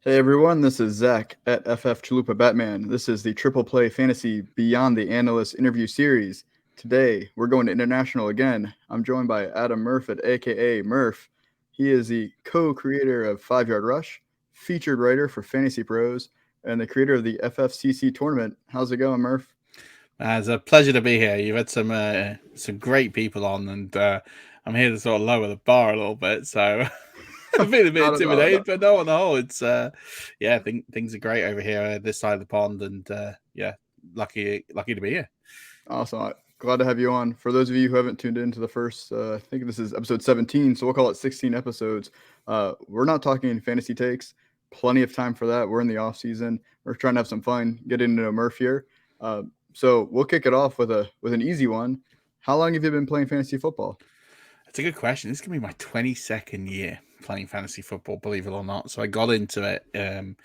Hey everyone, this is Zach at FF Chalupa Batman. This is the Triple Play Fantasy Beyond the Analyst interview series. Today, we're going to international again. I'm joined by Adam Murfet, aka Murf. He is the co-creator of 5 Yard Rush, featured writer for FantasyPros, and the creator of the FFCC tournament. How's it going, Murf? It's a pleasure to be here. You've had some great people on, and I'm here to sort of lower the bar a little bit. So I'm feeling a bit Not at all. intimidated, but no, on the whole, it's yeah, things are great over here this side of the pond, and yeah, lucky to be here. Awesome. Glad to have you on. For those of you who haven't tuned into the first, I think this is episode 17, so we'll call it 16 episodes. We're not talking fantasy takes. Plenty of time for that. We're in the off season. We're trying to have some fun, get into a Murf here. So we'll kick it off with an easy one. How long have you been playing fantasy football? It's a good question. This is gonna be my 22nd year playing fantasy football, believe it or not. So I got into it in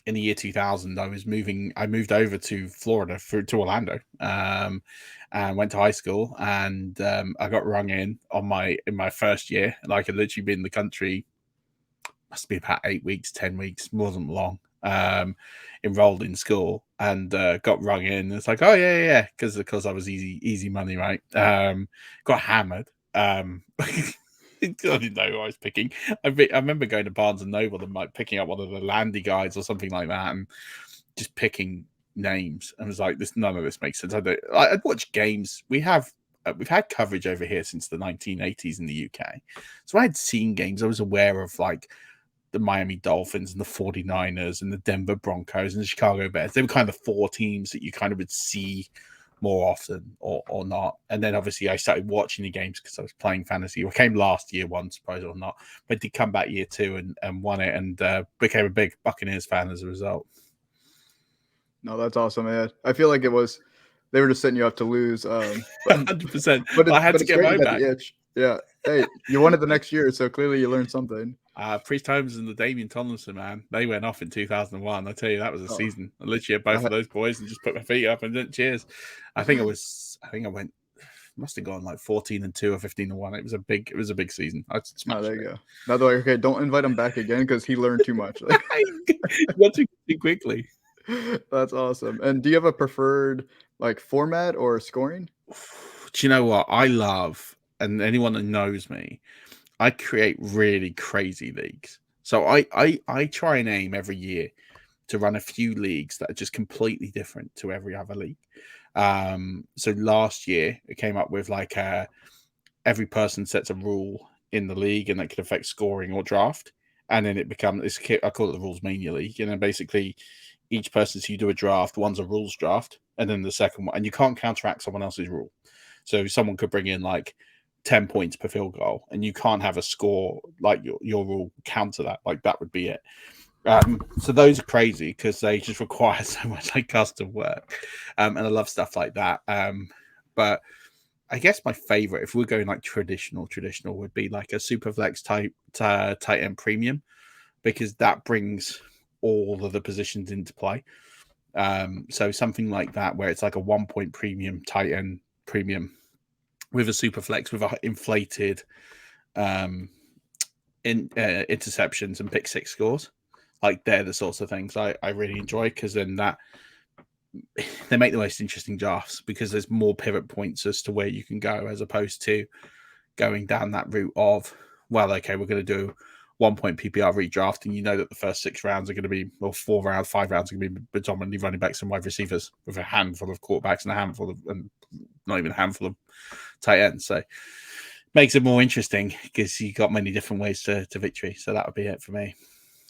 the year 2000. I moved over to Florida to Orlando, and went to high school, and I got rung in in my first year. Like I'd literally been in the country, must be about 8 weeks, 10 weeks, wasn't long. Enrolled in school and got rung in. It's like, oh yeah, because I was easy money, right? Got hammered. I didn't know who I was picking. I remember going to Barnes and Noble and like picking up one of the Landy guides or something like that, and just picking names. And was like, this none of this makes sense. I'd watch games. We've had coverage over here since the 1980s in the UK, so I had seen games. I was aware of like the Miami Dolphins and the 49ers and the Denver Broncos and the Chicago Bears. They were kind of the four teams that you kind of would see more often or not. And then obviously I started watching the games because I was playing fantasy. I came last year one, suppose or not, but I did come back year two and won it and became a big Buccaneers fan as a result. No, that's awesome, man. I feel like they were just setting you up to lose. 100%. But I had to it's get great you mine got back. the itch. Yeah. Hey, you won it the next year, so clearly you learned something. Priest Holmes and the Damian Tomlinson, man, they went off in 2001. I tell you, that was a Oh, season. I literally had both of those boys and just put my feet up and did cheers. I think I went, must have gone like 14-2 or 15-1. It was a big season. I oh, smashed there you it. go. By the way, okay, don't invite him back again because he learned too much. Got too quickly. That's awesome. And do you have a preferred like format or scoring? Do you know what I love? And anyone that knows me, I create really crazy leagues. So I try and aim every year to run a few leagues that are just completely different to every other league. So last year it came up with like every person sets a rule in the league and that could affect scoring or draft. And then it becomes I call it the Rules Mania League. And then basically each person, so you do a draft, one's a rules draft, and then the second one, and you can't counteract someone else's rule. So someone could bring in like 10 points per field goal, and you can't have a score like your rule counter that. Like that would be it. So those are crazy because they just require so much like custom work, and I love stuff like that. But I guess my favorite, if we're going like traditional, would be like a Superflex type tight end premium because that brings all of the positions into play. So something like that where it's like a 1 point premium tight end premium with a Superflex with a inflated interceptions and pick six scores. Like they're the sorts of things I really enjoy because then that they make the most interesting drafts because there's more pivot points as to where you can go as opposed to going down that route of, well, okay, we're going to do 1 point PPR redraft, and you know that the first 6 rounds are going to be, well, 4 rounds, 5 rounds are going to be predominantly running backs and wide receivers with a handful of quarterbacks and not even a handful of tight ends. So makes it more interesting because you got many different ways to victory. So that would be it for me.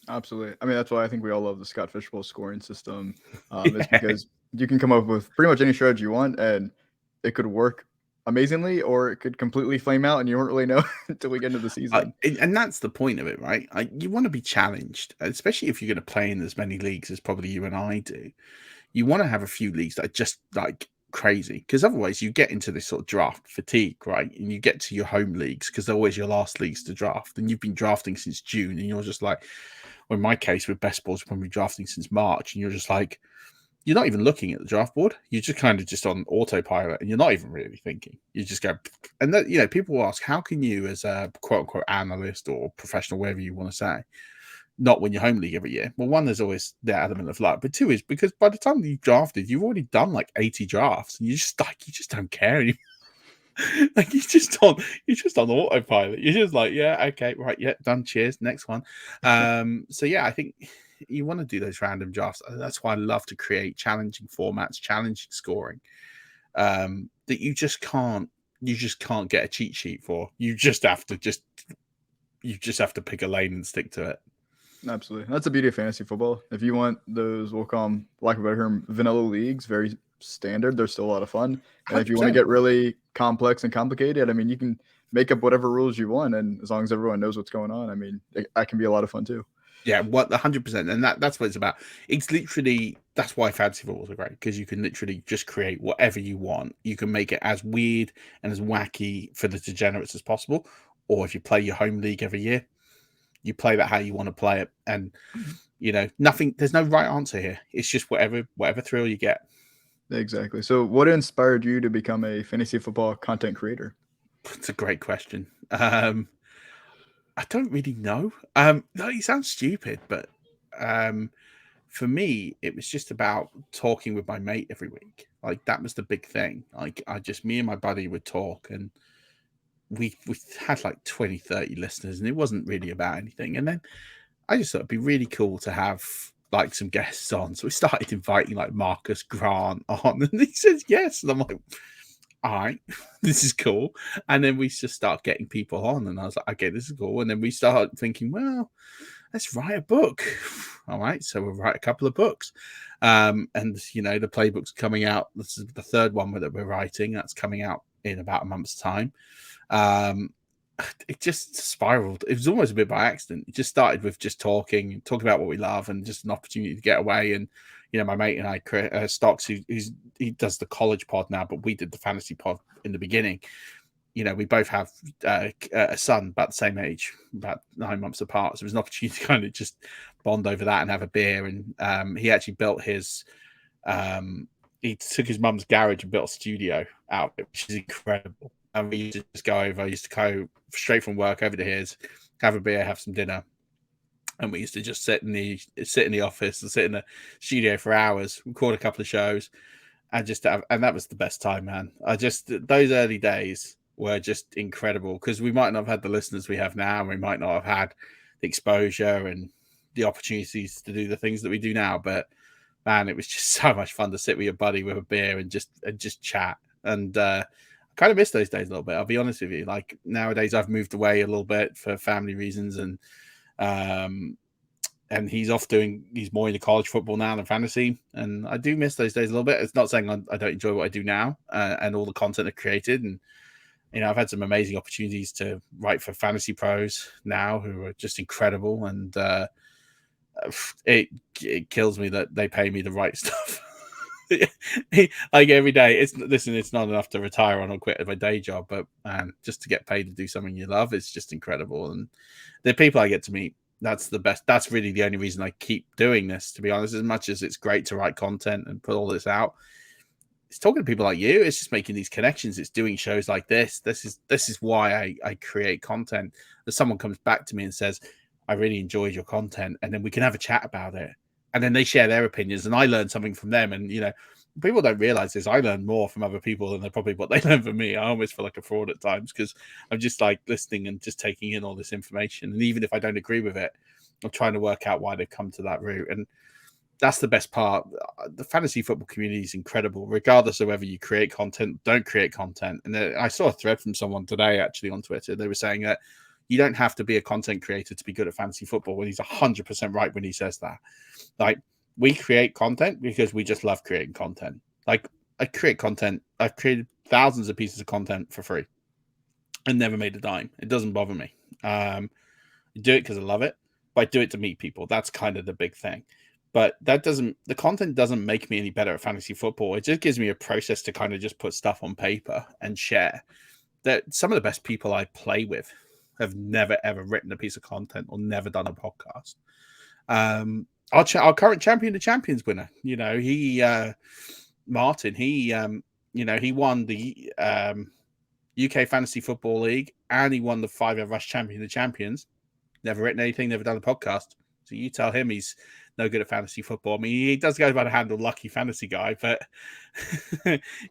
Absolutely. I mean, that's why I think we all love the Scott Fishbowl scoring system. Is Yeah. because you can come up with pretty much any strategy you want, and it could work amazingly, or it could completely flame out, and you won't really know until we get into the season. And that's the point of it, right? You want to be challenged, especially if you're going to play in as many leagues as probably you and I do. You want to have a few leagues that are just like crazy because otherwise you get into this sort of draft fatigue, right? And you get to your home leagues because they're always your last leagues to draft, and you've been drafting since June, and you're just like, well, in my case with best balls, we've been drafting since March, and you're just like, you're not even looking at the draft board. You're just kind of just on autopilot, and you're not even really thinking. You just go, and that, people will ask, how can you, as a quote unquote analyst or professional, whatever you want to say, not win your home league every year. Well, one, there's always that element of luck, but two is because by the time you've drafted, you've already done like 80 drafts, and you just don't care anymore. Like you're just on autopilot. You're just like, yeah, okay, right, yeah, done. Cheers, next one. So yeah, I think you want to do those random drafts. That's why I love to create challenging formats, challenging scoring. That you just can't get a cheat sheet for. You just have to pick a lane and stick to it. Absolutely. That's the beauty of fantasy football. If you want those, we'll call them, lack of a better term, vanilla leagues, very standard, they're still a lot of fun. And if you want to 100%. get really complex and complicated, I mean, you can make up whatever rules you want. And as long as everyone knows what's going on, I mean, that can be a lot of fun too. Yeah, 100%. And that's what it's about. It's literally, that's why fantasy footballs are great, because you can literally just create whatever you want. You can make it as weird and as wacky for the degenerates as possible. Or if you play your home league every year, you play that how you want to play it. And, there's no right answer here. It's just whatever thrill you get. Exactly. So what inspired you to become a fantasy football content creator? It's a great question. I don't really know. No, it sounds stupid, but for me, it was just about talking with my mate every week. Like that was the big thing. Like me and my buddy would talk, and we had like 20, 30 listeners, and it wasn't really about anything. And then I just thought it'd be really cool to have like some guests on. So we started inviting like Marcus Grant on, and he says yes. And I'm like, all right, this is cool. And then we just start getting people on, and I was like, okay, this is cool. And then we start thinking, well, let's write a book. All right, so we'll write a couple of books. And the playbook's coming out. This is the third one that we're writing. That's coming out in about a month's time. It just spiraled. It was almost a bit by accident. It just started with just talking about what we love, and just an opportunity to get away. And my mate and I, Stocks, he does the college pod now, but we did the fantasy pod in the beginning. We both have a son about the same age, about 9 months apart. So it was an opportunity to kind of just bond over that and have a beer. And he actually built his, he took his mum's garage and built a studio out of it, which is incredible. And we used to just go over. I used to go straight from work over to his, have a beer, have some dinner. And we used to just sit in the office and sit in the studio for hours, record a couple of shows, and and that was the best time, man. Those early days were just incredible, because we might not have had the listeners we have now, and we might not have had the exposure and the opportunities to do the things that we do now. But man, it was just so much fun to sit with your buddy with a beer and just chat. And I kind of miss those days a little bit. I'll be honest with you. Like nowadays, I've moved away a little bit for family reasons, and he's more into college football now than fantasy. And I do miss those days a little bit. It's not saying I don't enjoy what I do now, and all the content I've created. And, I've had some amazing opportunities to write for FantasyPros now, who are just incredible. And it kills me that they pay me the right stuff. Like every day, it's not enough to retire on or quit my day job, but man, just to get paid to do something you love is just incredible. And the people I get to meet, that's the best. That's really the only reason I keep doing this, to be honest. As much as it's great to write content and put all this out, it's talking to people like you. It's just making these connections. It's doing shows like this. This is why I create content. That someone comes back to me and says, I really enjoyed your content, and then we can have a chat about it. And then they share their opinions, and I learn something from them. And people don't realize this. I learn more from other people than probably what they learn from me. I almost feel like a fraud at times, because I'm just like listening and just taking in all this information. And even if I don't agree with it, I'm trying to work out why they've come to that route. And that's the best part. The fantasy football community is incredible, regardless of whether you create content, don't create content. And I saw a thread from someone today, actually, on Twitter. They were saying that you don't have to be a content creator to be good at fantasy football. When he's 100% right when he says that. Like, we create content because we just love creating content. Like, I create content. I've created thousands of pieces of content for free and never made a dime. It doesn't bother me. I do it because I love it, but I do it to meet people. That's kind of the big thing. But the content doesn't make me any better at fantasy football. It just gives me a process to kind of just put stuff on paper and share. That some of the best people I play with have never, ever written a piece of content or never done a podcast. Our current champion, the champions winner, Martin, he won the UK Fantasy Football League, and he won the 5 Rush Champion of the Champions. Never written anything, never done a podcast. So you tell him he's no good at fantasy football. I mean, he does go by the handle Lucky Fantasy Guy, but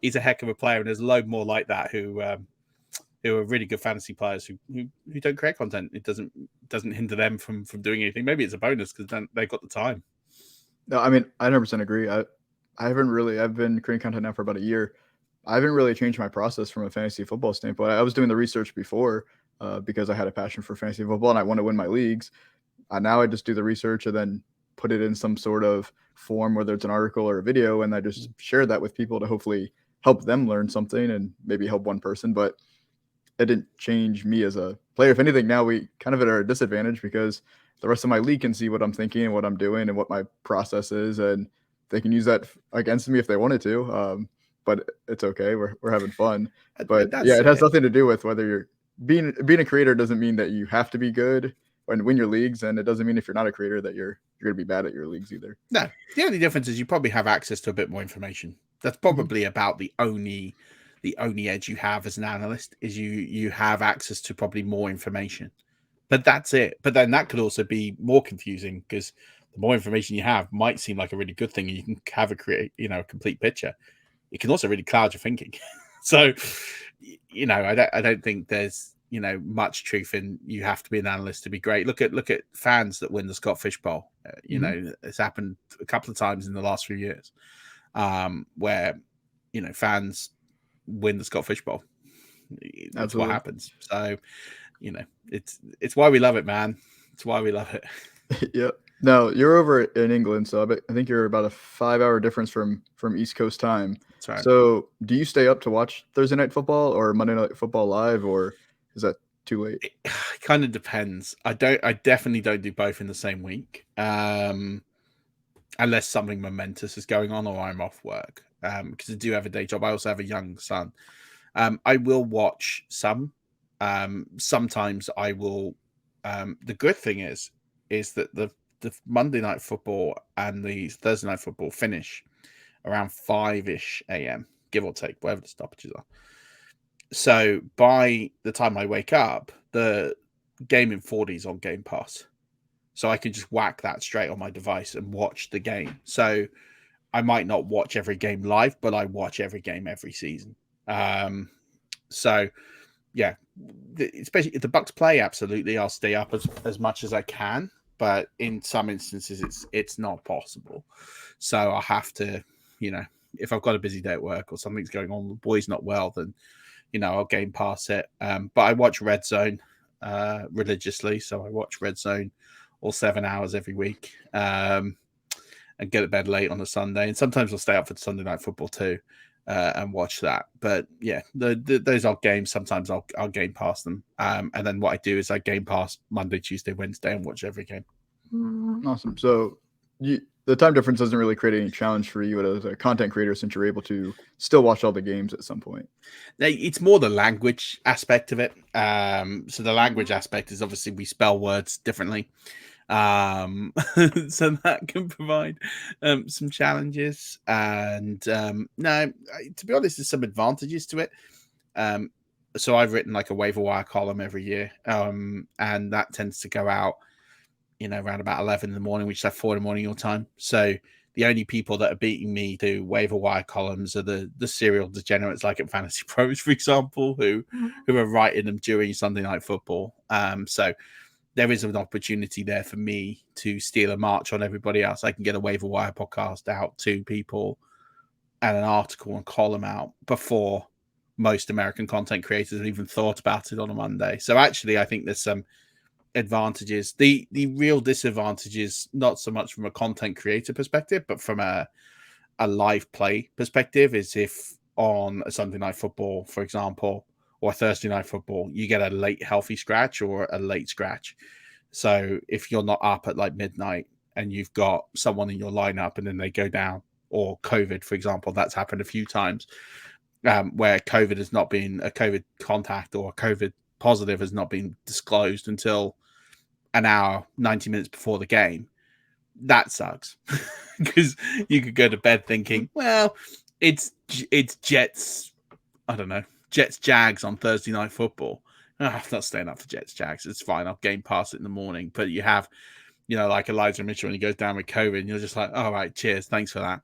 he's a heck of a player. And there's a load more like that who are really good fantasy players who don't create content. It doesn't hinder them from doing anything. Maybe it's a bonus because then they've got the time. No, I mean, I 100% agree. I've been creating content now for about a year. I haven't really changed my process from a fantasy football standpoint. I was doing the research before because I had a passion for fantasy football and I want to win my leagues. Now I just do the research and then put it in some sort of form, whether it's an article or a video, and I just share that with people to hopefully help them learn something and maybe help one person. But it didn't change me as a player. If anything, now we kind of at our disadvantage because the rest of my league can see what I'm thinking and what I'm doing and what my process is, and they can use that against me if they wanted to. But it's okay. We're having fun. But yeah, it has nothing to do with whether you're being a creator. Doesn't mean that you have to be good and win your leagues, and it doesn't mean if you're not a creator that you're going to be bad at your leagues either. No, the only difference is you probably have access to a bit more information. That's probably about the only edge you have as an analyst is you have access to probably more information. But that's it. But then that could also be more confusing because the more information you have might seem like a really good thing, and you can have a complete picture. It can also really cloud your thinking. So, I don't think there's much truth in you have to be an analyst to be great. Look at fans that win the Scott Fish Bowl. It's happened a couple of times in the last few years, where fans win the Scott Fish Bowl. That's Absolutely. What happens. So, it's why we love it, man. It's why we love it. Yep. Now you're over in England, so I think you're about a 5-hour difference from East Coast time. That's right. So do you stay up to watch Thursday Night Football or Monday Night Football live, or is that too late? It kind of depends. I definitely don't do both in the same week, unless something momentous is going on or I'm off work. Because I do have a day job. I also have a young son. I will watch some. Sometimes I will. The good thing is that the Monday Night Football and the Thursday Night Football finish around 5-ish a.m., give or take, whatever the stoppages are. So by the time I wake up, the game in Foodies on Game Pass. So I can just whack that straight on my device and watch the game. So I might not watch every game live, but I watch every game every season. So yeah, especially if the Bucks play, absolutely, I'll stay up as much as I can. But in some instances, it's not possible. So I'll have to, if I've got a busy day at work or something's going on, the boy's not well, then, I'll Game Pass it. But I watch Red Zone religiously. So I watch Red Zone all 7 hours every week and get to bed late on a Sunday. And sometimes I'll stay up for Sunday Night Football too and watch that. But yeah, those odd games, sometimes I'll Game Pass them. And then what I do is I Game Pass Monday, Tuesday, Wednesday and watch every game. Awesome. So the time difference doesn't really create any challenge for you as a content creator since you're able to still watch all the games at some point. It's more the language aspect of it. So the language aspect is obviously we spell words differently. So that can provide some challenges. And no, to be honest, there's some advantages to it. So I've written like a waiver wire column every year, and that tends to go out around about 11 in the morning, which is like 4 in the morning your time. So the only people that are beating me to waiver wire columns are the serial degenerates like at FantasyPros, for example, who are writing them during Sunday Night Football. So there is an opportunity there for me to steal a march on everybody else. I can get a waiver wire podcast out to people and an article and column out before most American content creators have even thought about it on a Monday. So actually, I think there's some advantages. The real disadvantage is not so much from a content creator perspective, but from a live play perspective is if on a Sunday Night Football, for example, or Thursday Night Football, you get a late healthy scratch or a late scratch. So if you're not up at like midnight and you've got someone in your lineup and then they go down, or COVID, for example, that's happened a few times where COVID has not been a COVID contact or a COVID positive has not been disclosed until an hour, 90 minutes before the game. That sucks because you could go to bed thinking, well, it's Jets, I don't know, Jets Jags on Thursday Night Football. I'm not staying up for Jets Jags. It's fine. I'll Game Pass it in the morning. But you have like Elijah Mitchell when he goes down with COVID, and you're just like, all right, cheers, thanks for that.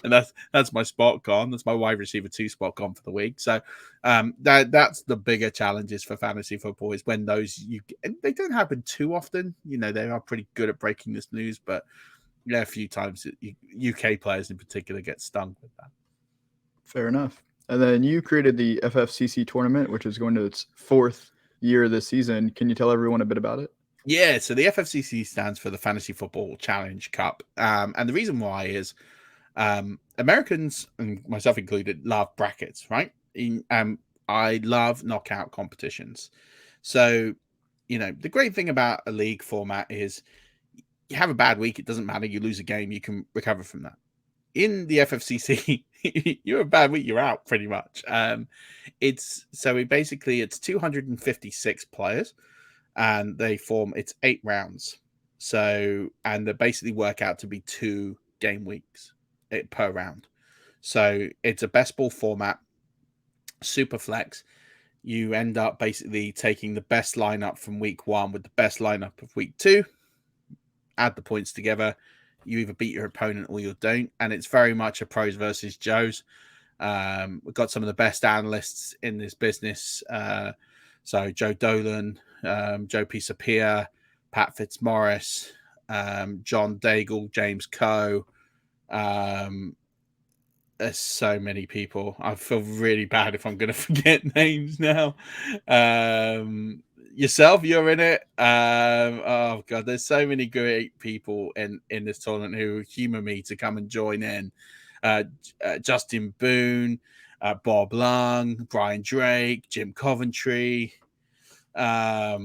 And that's my spot gone. That's my wide receiver 2 spot gone for the week. So that's the bigger challenges for fantasy football, is when they don't happen too often. They are pretty good at breaking this news, but a few times UK players in particular get stung with that. Fair enough. And then you created the FFCC tournament, which is going to its 4th year this season. Can you tell everyone a bit about it? Yeah, so the FFCC stands for the Fantasy Football Challenge Cup. And the reason why is Americans, and myself included, love brackets, right? I love knockout competitions. So, the great thing about a league format is you have a bad week, it doesn't matter. You lose a game, you can recover from that. In the FFCC, you're a bad week, you're out pretty much. It's 256 players. And it's 8 rounds. So, and they basically work out to be 2 game weeks per round. So it's a best ball format, super flex. You end up basically taking the best lineup from week 1 with the best lineup of week 2, add the points together. You either beat your opponent or you don't. And it's very much a pros versus Joes. We've got some of the best analysts in this business. So Joe Dolan, Joe Pisapia, Pat Fitzmaurice, John Daigle, James Coe. There's so many people. I feel really bad if I'm going to forget names now. Yourself, you're in it. Oh God, there's so many great people in this tournament who humor me to come and join in. Justin Boone, Bob Lung, Brian Drake, Jim Coventry. Yeah,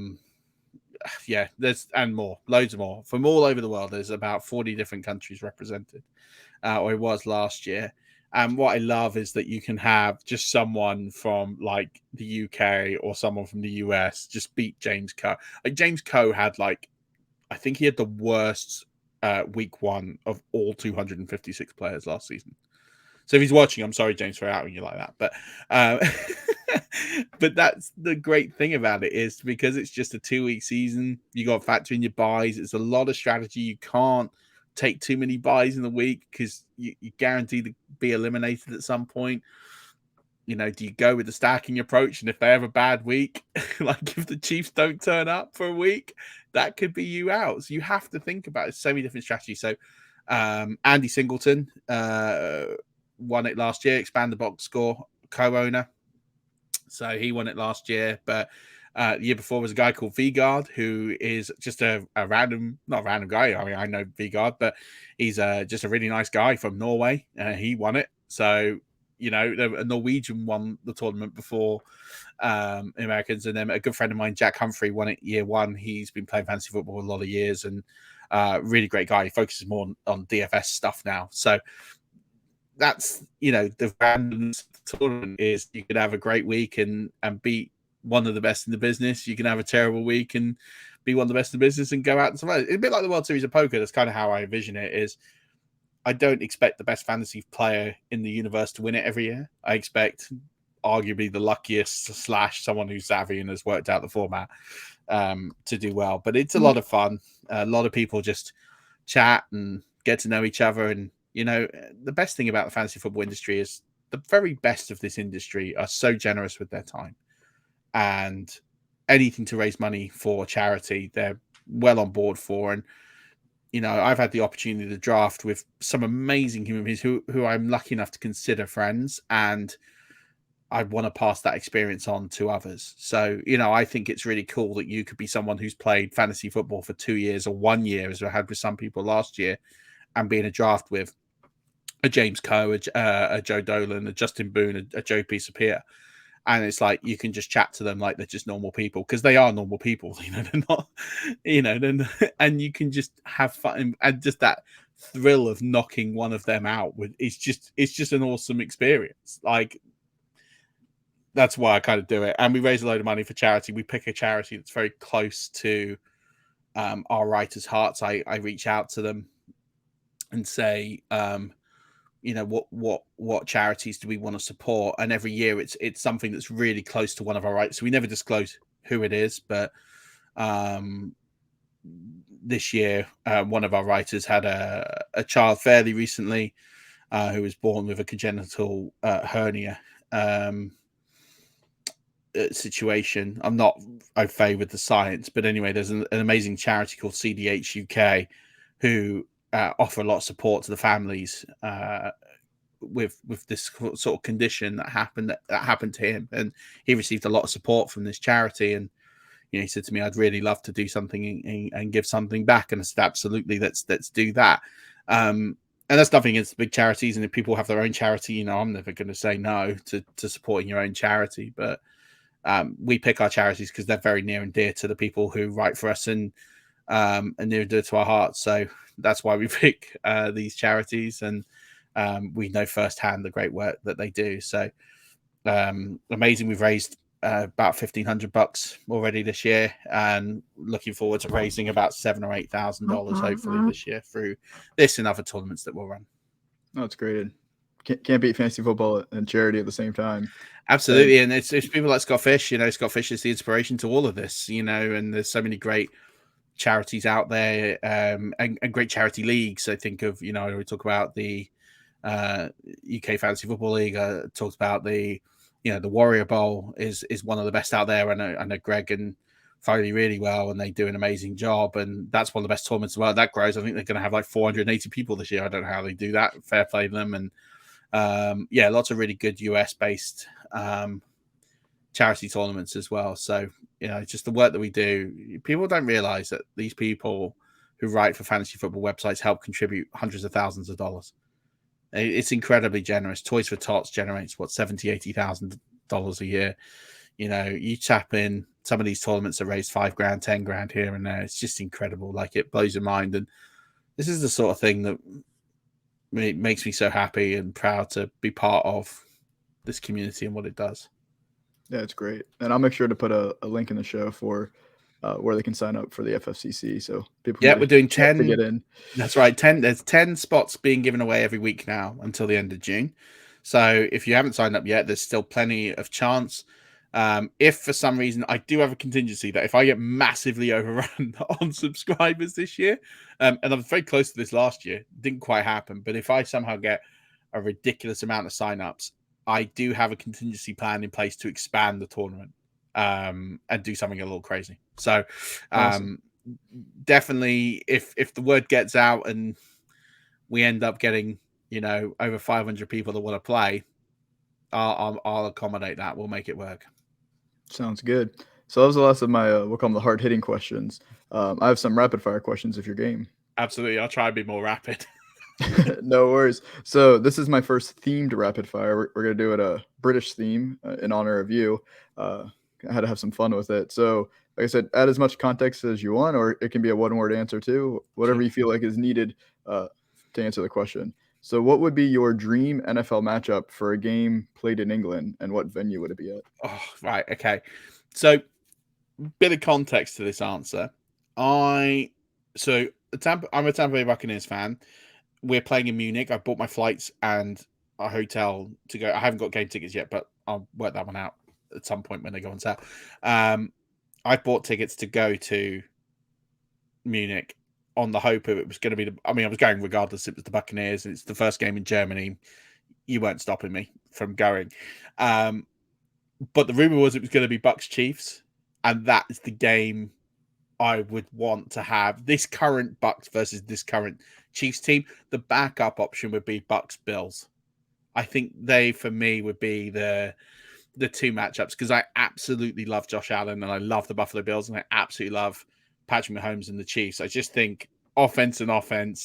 there's and more, loads more from all over the world. There's about 40 different countries represented, or it was last year. And what I love is that you can have just someone from like the UK or someone from the US just beat James Coe. Like James Coe had I think he had the worst week 1 of all 256 players last season. So if he's watching, I'm sorry, James, for outing you like that. But but that's the great thing about it, is because it's just a 2-week season. You got to factor in your buys. It's a lot of strategy. You can't take too many buys in the week because you're guaranteed to be eliminated at some point. Do you go with the stacking approach? And if they have a bad week, like if the Chiefs don't turn up for a week, that could be you out. So you have to think about it. So many different strategies. So Andy Singleton won it last year, expand the box score, co-owner. So he won it last year, but the year before was a guy called Vigard, who is just a random, not a random guy. I mean, I know Vigard, but he's just a really nice guy from Norway. He won it. So, a Norwegian won the tournament before Americans. And then a good friend of mine, Jack Humphrey, won it year 1. He's been playing fantasy football a lot of years and really great guy. He focuses more on DFS stuff now. So that's, the randomness of the tournament is you could have a great week and beat one of the best in the business. You can have a terrible week and be one of the best in the business and go out and survive. It's a bit like the World Series of Poker. That's kind of how I envision it. Is I don't expect the best fantasy player in the universe to win it every year. I expect arguably the luckiest / someone who's savvy and has worked out the format to do well. But it's a lot of fun. A lot of people just chat and get to know each other. And, the best thing about the fantasy football industry is the very best of this industry are so generous with their time. And anything to raise money for charity, they're well on board for. And, I've had the opportunity to draft with some amazing human beings who I'm lucky enough to consider friends. And I want to pass that experience on to others. So, I think it's really cool that you could be someone who's played fantasy football for 2 years or 1 year, as I had with some people last year, and be in a draft with a James Coe, a Joe Dolan, a Justin Boone, a Joe Pisapia. And it's like you can just chat to them like they're just normal people, because they are normal people. They're not, and you can just have fun and just that thrill of knocking one of them out it's just an awesome experience. Like that's why I kind of do it. And we raise a load of money for charity. We pick a charity that's very close to our writers' hearts. I reach out to them and say, what charities do we want to support? And every year it's something that's really close to one of our rights. So we never disclose who it is, but this year, one of our writers had a child fairly recently who was born with a congenital hernia situation. I'm not au fait with the science, but anyway, there's an amazing charity called CDH UK who offer a lot of support to the families with this sort of condition that happened to him, and he received a lot of support from this charity. And he said to me, "I'd really love to do something and give something back." And I said, "Absolutely, let's do that." And that's nothing against big charities. And if people have their own charity, I'm never going to say no to supporting your own charity. But we pick our charities because they're very near and dear to the people who write for us and near and dear to our hearts. So that's why we pick these charities, and we know firsthand the great work that they do. So amazing. We've raised about $1,500 already this year, and looking forward to raising about $7,000 or $8,000 hopefully this year through this and other tournaments that we'll run. Oh, that's great. Can't beat fantasy football and charity at the same time. Absolutely. And it's people like Scott Fish. Scott Fish is the inspiration to all of this, and there's so many great charities out there, and great charity leagues. I think of, we talk about the UK Fantasy Football League. Talked about the Warrior Bowl is one of the best out there. I know Greg and Foley really well, and they do an amazing job. And that's one of the best tournaments as well. That grows. I think they're going to have like 480 people this year. I don't know how they do that. Fair play to them. And lots of really good US based charity tournaments as well. So, just the work that we do, people don't realize that these people who write for fantasy football websites help contribute hundreds of thousands of dollars. It's incredibly generous. Toys for Tots generates $70,000, $80,000 a year. You tap in some of these tournaments that raise $5,000, $10,000 here and there. It's just incredible. Like, it blows your mind. And this is the sort of thing that makes me so happy and proud to be part of this community and what it does. Yeah, it's great. And I'll make sure to put a link in the show for where they can sign up for the FFCC. So people can we're doing 10 to get in. That's right. There's 10 spots being given away every week now until the end of June. So if you haven't signed up yet, there's still plenty of chance. If for some reason I do have a contingency that if I get massively overrun on subscribers this year, and I was very close to this last year, didn't quite happen. But if I somehow get a ridiculous amount of signups, I do have a contingency plan in place to expand the tournament and do something a little crazy. So Awesome. Definitely, if the word gets out and we end up getting over 500 people that want to play, I'll accommodate that. We'll make it work. Sounds good. So that was the last of my we'll call them the hard hitting questions. I have some rapid fire questions if you're game. Absolutely, I'll try and be more rapid. No worries. So this is my first themed rapid fire. We're gonna do it a British theme in honor of you. I had to have some fun with it. So like I said, add as much context as you want, or it can be a one-word answer too. Whatever you feel like is needed to answer the question. So what would be your dream NFL matchup for a game played in England, and what venue would it be at? Oh, right. Okay. So bit of context to this answer. I'm a Tampa Bay Buccaneers fan. We're playing in Munich. I bought my flights and a hotel to go. I haven't got game tickets yet, but I'll work that one out at some point when they go on sale. I bought tickets to go to Munich on the hope of it was going to be I was going regardless. It was the Buccaneers, and it's the first game in Germany. You weren't stopping me from going. But the rumor was it was going to be Bucks Chiefs, and that is the game I would want to have. This current Bucks versus this current Chiefs team. The backup option would be Bucks Bills. I think they, for me, would be the two matchups, because I absolutely love Josh Allen and I love the Buffalo Bills and I absolutely love Patrick Mahomes and the Chiefs. I just think offense,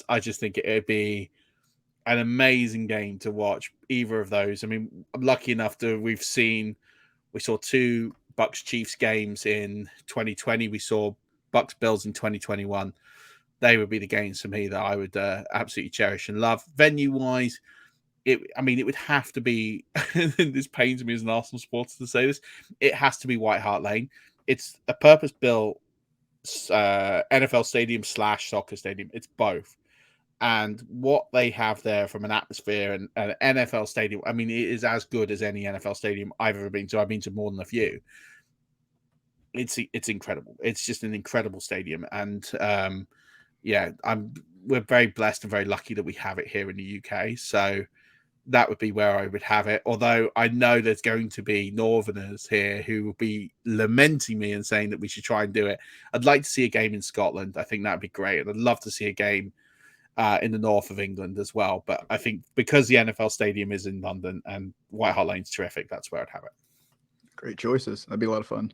I just think it'd be an amazing game to watch either of those. I'm lucky enough to we saw two Bucks Chiefs games in 2020. We saw Bucks Bills in 2021. They would be the games for me that I would absolutely cherish and love. Venue wise, it would have to be, this pains me as an Arsenal supporter to say this, it has to be White Hart Lane. It's a purpose-built NFL stadium / soccer stadium. It's both. And what they have there from an atmosphere and an NFL stadium, it is as good as any NFL stadium I've ever been to. I've been to more than a few. it's incredible. It's just an incredible stadium, and yeah, we're very blessed and very lucky that we have it here in the UK. So that would be where I would have it. Although I know there's going to be Northerners here who will be lamenting me and saying that we should try and do it. I'd like to see a game in Scotland. I think that'd be great. And I'd love to see a game in the north of England as well. But I think because the NFL stadium is in London and White Hart Lane's terrific, that's where I'd have it. Great choices. That'd be a lot of fun.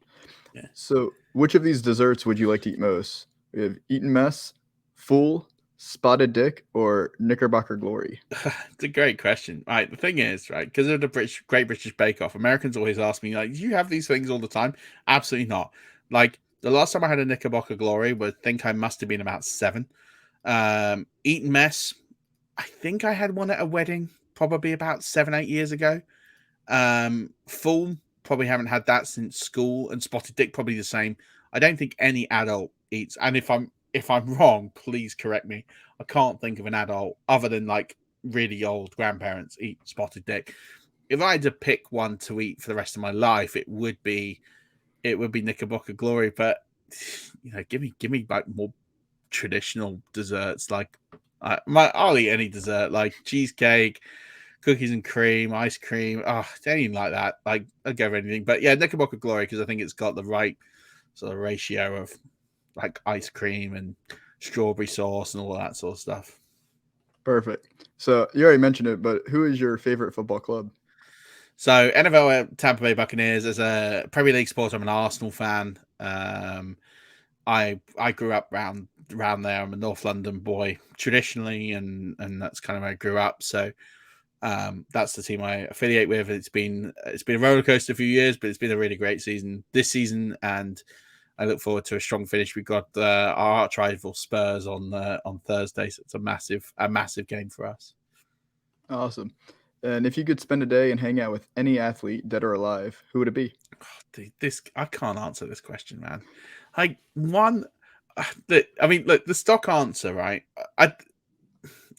Yeah. So which of these desserts would you like to eat most? We have Eaten Mess, Fool, Spotted Dick, or Knickerbocker Glory? It's a great question. Right. The thing is, right, because of the Great British Bake Off, Americans always ask me, like, do you have these things all the time? Absolutely not. Like, the last time I had a Knickerbocker Glory, I think I must have been about 7. Eaten Mess, I think I had one at a wedding, probably about 7-8 years ago. Fool, probably haven't had that since school, and Spotted Dick, probably the same. I don't think any adult eats, and if I'm wrong, please correct me. I can't think of an adult other than like really old grandparents eat Spotted Dick. If I had to pick one to eat for the rest of my life, it would be Knickerbocker Glory. But give me like more traditional desserts. Like I'll eat any dessert, like cheesecake, cookies and cream, ice cream. Anything like that. Like I'd go for anything. But yeah, Knickerbocker Glory, because I think it's got the right sort of ratio of like ice cream and strawberry sauce and all that sort of stuff. Perfect. So you already mentioned it, but who is your favorite football club? So NFL Tampa Bay Buccaneers. As a Premier League supporter, I'm an Arsenal fan. I grew up around there. I'm a North London boy traditionally, and that's kind of where I grew up. So that's the team I affiliate with. It's been a roller coaster a few years, but it's been a really great season this season, and I look forward to a strong finish. We've got our arch rival Spurs on Thursday, so it's a massive game for us. Awesome. And if you could spend a day and hang out with any athlete, dead or alive, who would it be? I can't answer this question, man. Like one, look, the stock answer, right?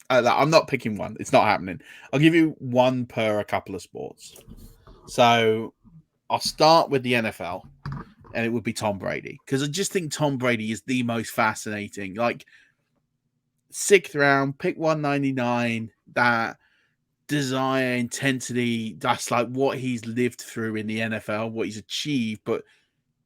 I'm not picking one. It's not happening. I'll give you one per a couple of sports. So I'll start with the NFL, and it would be Tom Brady, because I just think Tom Brady is the most fascinating. Like 6th round, pick 199, that desire, intensity, that's like what he's lived through in the NFL, what he's achieved, but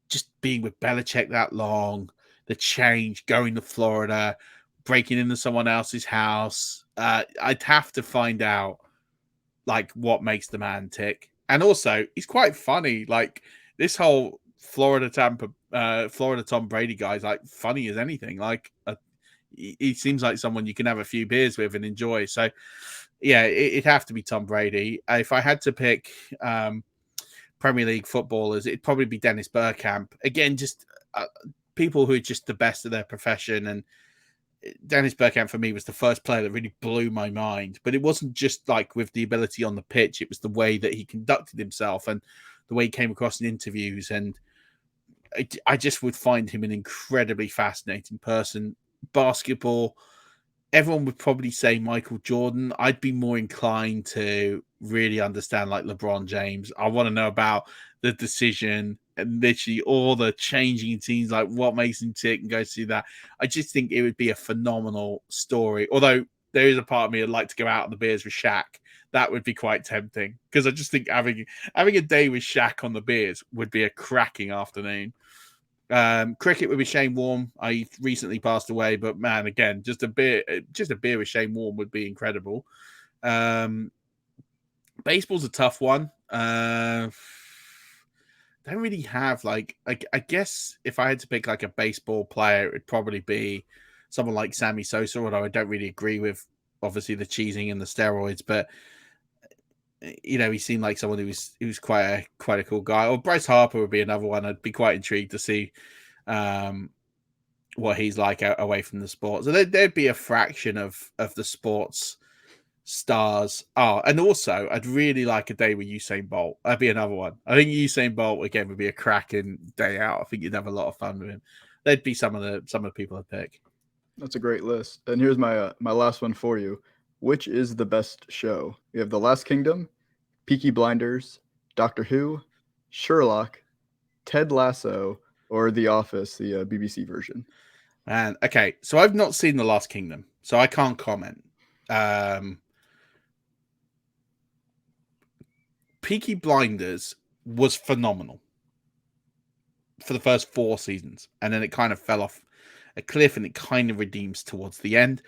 just being with Belichick that long, the change, going to Florida, breaking into someone else's house. I'd have to find out like what makes the man tick. And also, he's quite funny. Like this whole Florida Tom Brady guy is like funny as anything. Like he seems like someone you can have a few beers with and enjoy. So yeah, it'd have to be Tom Brady. If I had to pick Premier League footballers, it'd probably be Dennis Bergkamp. Again, just people who are just the best of their profession. And Dennis Bergkamp for me was the first player that really blew my mind. But it wasn't just like with the ability on the pitch; it was the way that he conducted himself and the way he came across in interviews. And I just would find him an incredibly fascinating person. Basketball, everyone would probably say Michael Jordan. I'd be more inclined to really understand like LeBron James. I want to know about the decision and literally all the changing teams, like what makes him tick and go through that. I just think it would be a phenomenal story. Although there is a part of me that'd like to go out on the beers with Shaq. That would be quite tempting, because I just think having a day with Shaq on the beers would be a cracking afternoon. Cricket would be Shane Warne. I recently passed away, but man, again, just a beer with Shane Warne would be incredible. Baseball's a tough one. Don't really have like I guess if I had to pick like a baseball player, it would probably be someone like Sammy Sosa, although I don't really agree with obviously the cheesing and the steroids, but he seemed like someone who was quite a cool guy. Or Bryce Harper would be another one. I'd be quite intrigued to see what he's like away from the sport. So there'd be a fraction of the sports stars. Oh, and also I'd really like a day with Usain Bolt. That'd be another one. I think Usain Bolt again would be a cracking day out. I think you'd have a lot of fun with him. They'd be some of the people I'd pick. That's a great list. And here's my last one for you. Which is the best show? We have The Last Kingdom, Peaky Blinders, Doctor Who, Sherlock, Ted Lasso, or The Office, the BBC version? And okay, so I've not seen The Last Kingdom, so I can't comment. Peaky Blinders was phenomenal for the first 4 seasons, and then it kind of fell off a cliff, and it kind of redeems towards the end.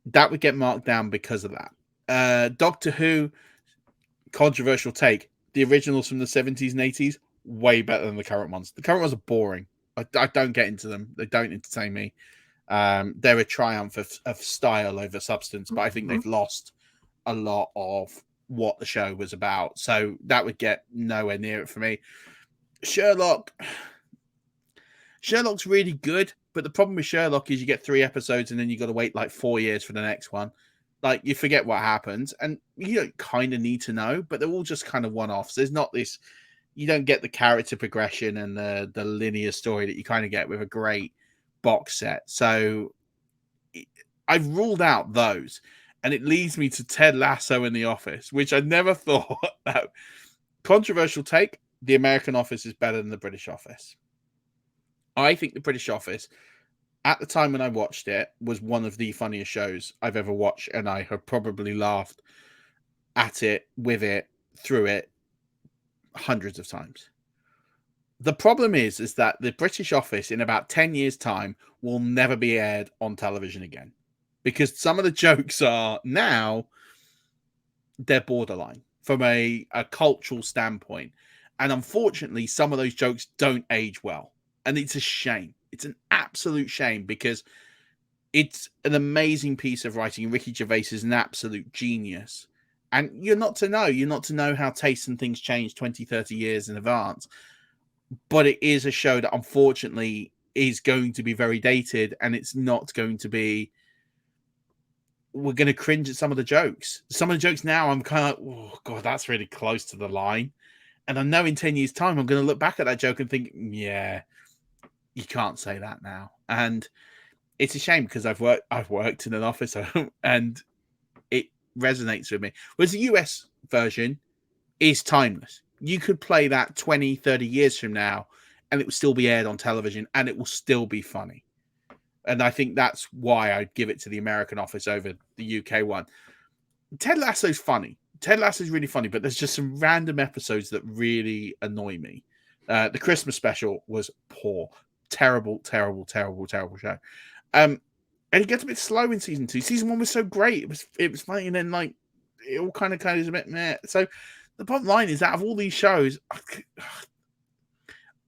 That would get marked down because of that. Doctor Who, controversial take. The originals from the 70s and 80s, way better than the current ones. The current ones are boring. I don't get into them. They don't entertain me. They're a triumph of style over substance, but I think they've lost a lot of what the show was about. So that would get nowhere near it for me. Sherlock's really good, but the problem with Sherlock is you get 3 episodes and then you got to wait like 4 years for the next one. Like, you forget what happens, and you don't kind of need to know, but they're all just kind of one-offs. There's not this, you don't get the character progression and the linear story that you kind of get with a great box set. So I've ruled out those, and it leads me to Ted Lasso in The Office, which I never thought. That controversial take. The American Office is better than the British Office. I think the British Office, at the time when I watched it, was one of the funniest shows I've ever watched, and I have probably laughed at it, with it, through it, hundreds of times. The problem is that the British Office, in about 10 years' time, will never be aired on television again, because some of the jokes are now, they're borderline from a cultural standpoint, and unfortunately, some of those jokes don't age well, and it's a shame. It's an absolute shame, because it's an amazing piece of writing. Ricky Gervais is an absolute genius. And you're not to know how tastes and things change 20, 30 years in advance. But it is a show that unfortunately is going to be very dated, and it's not going to be, we're going to cringe at some of the jokes. Some of the jokes now, I'm kind of like, oh God, that's really close to the line. And I know in 10 years' time, I'm going to look back at that joke and think, yeah, you can't say that now. And it's a shame, because I've worked in an office and it resonates with me. Whereas the US version is timeless. You could play that 20, 30 years from now, and it will still be aired on television, and it will still be funny. And I think that's why I'd give it to the American Office over the UK one. Ted Lasso's funny. Ted Lasso's really funny, but there's just some random episodes that really annoy me. The Christmas special was poor. Terrible show. And it gets a bit slow in season 2. Season 1 was so great. It was funny, and then like it all kind of is a bit meh. So the bottom line is, out of all these shows,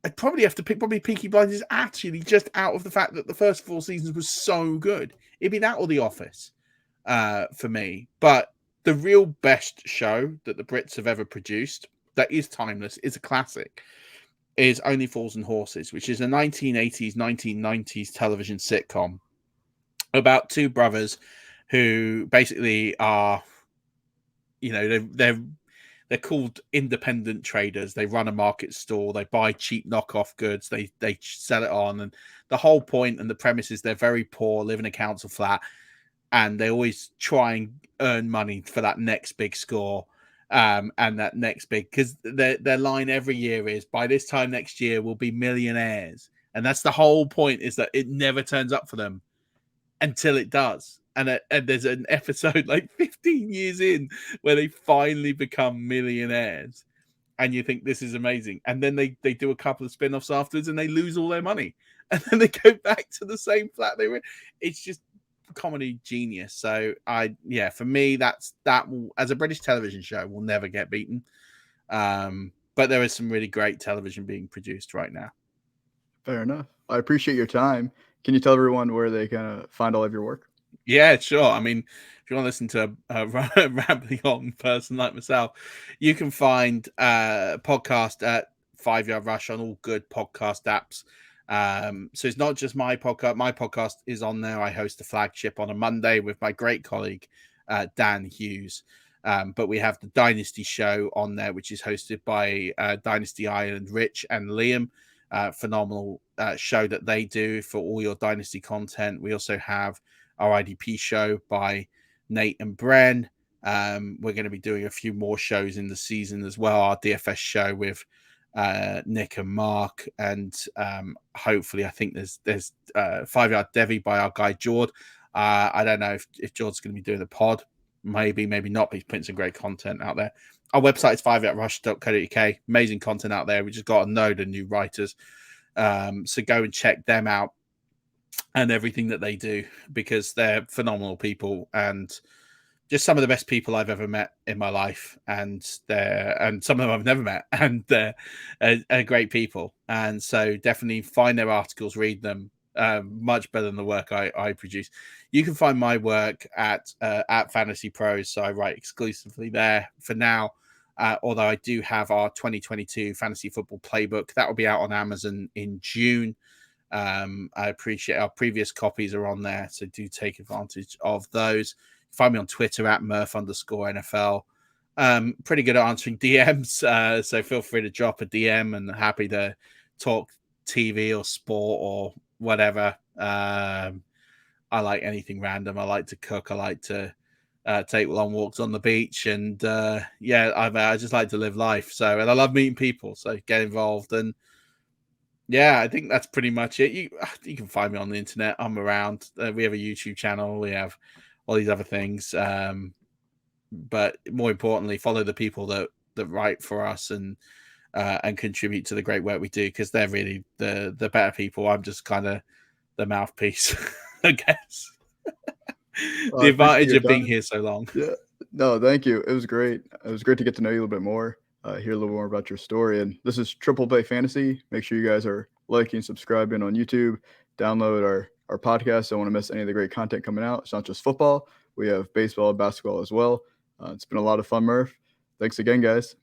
I'd probably have to pick Peaky Blinders, actually, just out of the fact that the first 4 seasons was so good. It'd be that or The Office for me. But the real best show that the Brits have ever produced, that is timeless, is a classic, is Only Fools and Horses, which is a 1980s, 1990s television sitcom about 2 brothers who basically are, they're called independent traders. They run a market stall. They buy cheap knockoff goods. They sell it on. And the whole point and the premise is they're very poor, live in a council flat, and they always try and earn money for that next big score. And that next big, because their line every year is, by this time next year we'll be millionaires. And that's the whole point, is that it never turns up for them until it does. And there's an episode like 15 years in where they finally become millionaires, and you think this is amazing. And then they do a couple of spin-offs afterwards, and they lose all their money, and then they go back to the same flat they were in. It's just comedy genius. So for me, that will, as a British television show, will never get beaten. But there is some really great television being produced right now. Fair enough. I appreciate your time. Can you tell everyone where they can find all of your work? Yeah, sure. I mean, if you want to listen to a rambling on person like myself, you can find a podcast at 5 Yard Rush on all good podcast apps. So it's not just my podcast. My podcast is on there. I host a flagship on a Monday with my great colleague, Dan Hughes. But we have the Dynasty show on there, which is hosted by Dynasty Ireland, Rich and Liam. Phenomenal show that they do for all your Dynasty content. We also have our IDP show by Nate and Bren. We're going to be doing a few more shows in the season as well. Our DFS show with Nick and Mark, and hopefully I think there's 5 Yard Devi by our guy Jord. I don't know if Jord's going to be doing the pod. Maybe not, but he's putting some great content out there. Our website is 5yardrush.co.uk. Amazing content out there. We just got a load of new writers. So go and check them out and everything that they do, because they're phenomenal people and just some of the best people I've ever met in my life, and some of them I've never met, and they're great people. And so definitely find their articles, read them. Much better than the work I produce. You can find my work at FantasyPros, so I write exclusively there for now. Although I do have our 2022 fantasy football playbook that will be out on Amazon in June. I appreciate our previous copies are on there, so do take advantage of those. Find me on Twitter at Murf_NFL. Pretty good at answering DMs, so feel free to drop a DM, and happy to talk TV or sport or whatever. I like anything random. I like to cook. I like to take long walks on the beach, and I just like to live life. So, and I love meeting people. So get involved, and yeah, I think that's pretty much it. You can find me on the internet. I'm around. We have a YouTube channel. We have all these other things. But more importantly, follow the people that write for us and contribute to the great work we do, because they're really the better people. I'm just kind of the mouthpiece, I guess. The advantage of being here so long. Yeah. No, thank you. It was great. It was great to get to know you a little bit more, hear a little more about your story. And this is Triple Play Fantasy. Make sure you guys are liking, subscribing on YouTube, download our podcast. Don't want to miss any of the great content coming out. It's not just football. We have baseball and basketball as well. It's been a lot of fun, Murf. Thanks again, guys.